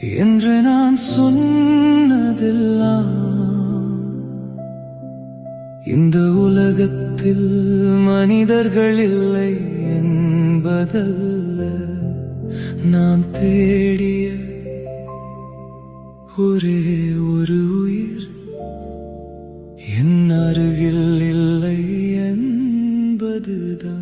என்று நான் சொன்னதெல்லாம் இந்த உலகத்தில் மனிதர்கள் இல்லை என்பதல்ல. நான் தேடிய ஒரே ஒரு உயிர் என் அருகில் இல்லை என்பதுதான்.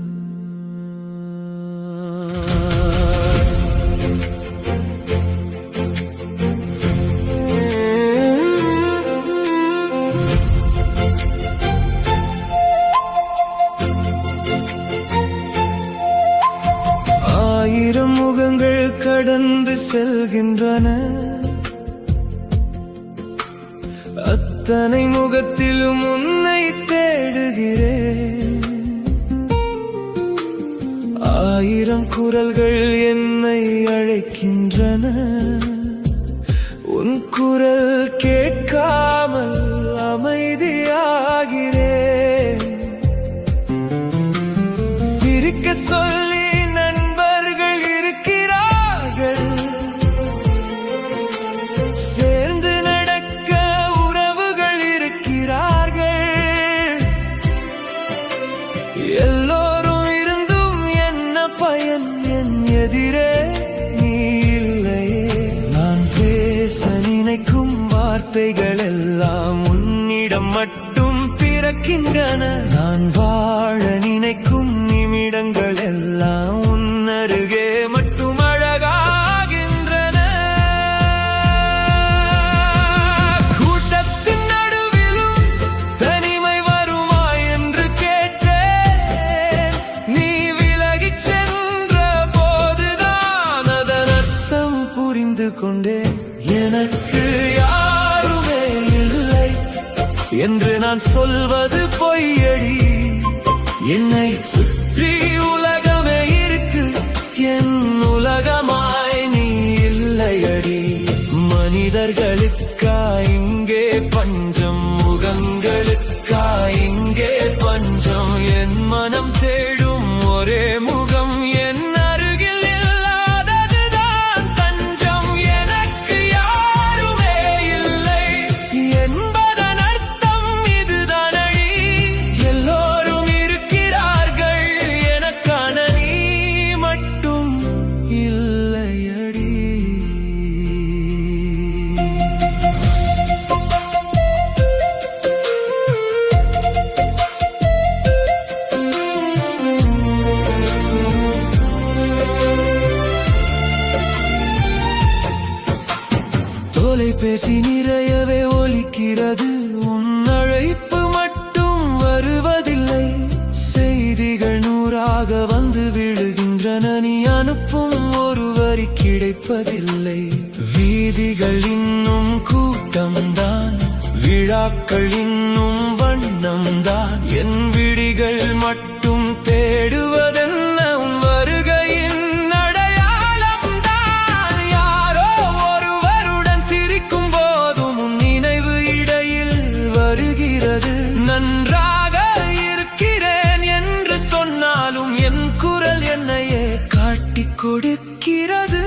ஆயிரம் முகங்கள் கடந்து செல்கின்றன, அத்தனை முகத்திலும் உன்னை தேடுகிறேன். ஆயிரம் குரல்கள் என்னை அழைக்கின்றன, உன் குரல் கேட்காமல் அமைதியாகிறேன். சிரிக்க சொல்லி நண்பர்கள் இருக்கிறார்கள், சேர்ந்து நடக்க உறவுகள் இருக்கிறார்கள். எல்லோரும் இருந்தும் என்ன பயன், என் எதிரே நீ இல்லையே. நான் பேச நினைக்கும் வார்த்தைகள் எல்லாம் உன்னிடம் மட்டும் பிறக்கின்றன. நான் வாழ நினைக்கும் நிமிடங்கள் எல்லாம் உன் அருகே மட்டும் அழகாகின்றன. கூட்டத்தின் நடுவிலும் தனிமை வருமா என்று கேட்டேன். நீ விலகிச் சென்ற போதுதான் அதன் அர்த்தம் புரிந்து கொண்டேன். எனக்கு யாருமே இல்லை என்று நான் சொல்வது பொய்யடி. என்னை சுற்றி உலகமே இருக்கு, என் உலகமாய் நீ இல்லையடி. மனிதர்களுக்கா இங்கே பஞ்சம், முகங்களுக்கா இங்கே பஞ்சம். என் மனம் தேடும் ஒரே முகம் என் அருகில் இல்லாததுதான் தஞ்சம். எனக்கு யாருமே இல்லை என்பதன் அர்த்தம் இதுதான் அடி. எல்லோரும் இருக்கிறார்கள், எனக்கான நீ மட்டும் இல்லையடி. தொலைபேசி நிறையவே ஒலிக்கிறது, உன் அழைப்பு மட்டும் வருவதில்லை. செய்திகள் 100ஆக வந்து விழுகின்றன, நீ அனுப்பும் ஒரு வரி கிடைப்பதில்லை. வீதிகள் இன்னும் கூட்டம்தான், விழாக்கள் இன்னும் வண்ணம்தான். என் விழிகள் மட்டும் தேடுவதென்ன உன் வருகையின் அடையாளம்தான். யாரோ ஒருவருடன் சிரிக்கும் போதும் உன் நினைவு இடையில் வருகிறது. நன்றாக இருக்கிறேன் என்று சொன்னாலும் என் குரல் என்னையே காட்டிக் கொடுக்கிறது.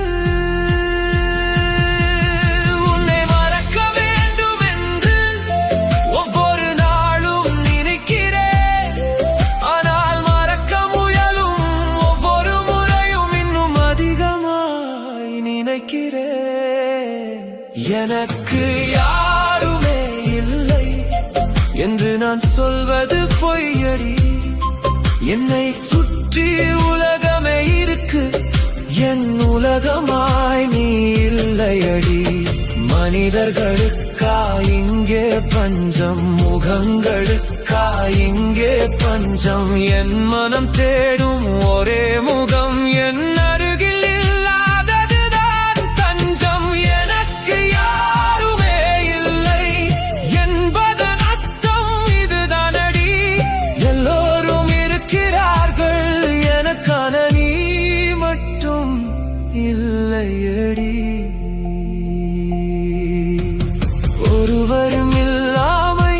உன்னை மறக்க வேண்டும் என்று ஒவ்வொரு நாளும் நினைக்கிறேன். ஆனால் மறக்க முயலும் ஒவ்வொரு முறையும் இன்னும் அதிகமாய் நினைக்கிறேன். எனக்கு யாருமே இல்லை என்று நான் சொல்வது பொய்யடி. என்னை சுற்றி உலகமே இருக்கு, என் உலகமாய் நீ இல்லையடி. மனிதர்களுக்கா இங்கே பஞ்சம், முகங்களுக்கா இங்கே பஞ்சம். என் மனம் தேடும் ஒரே முகம் என் அருகில் இல்லாததுதான் தஞ்சம். எனக்கு யாருமே இல்லை என்பதன் அர்த்தம் இதுதான் அடி. எல்லோரும் இருக்கிறார்கள், எனக்கான நீ மட்டும் இல்லையடி. ஒருவரும் இல்லாமை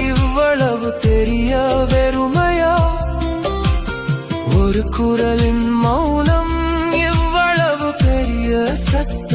இவ்வளவு தெரிய வெறுமையா? ஒரு குரலின் மௌனம் எவ்வளவு பெரிய சக்தி.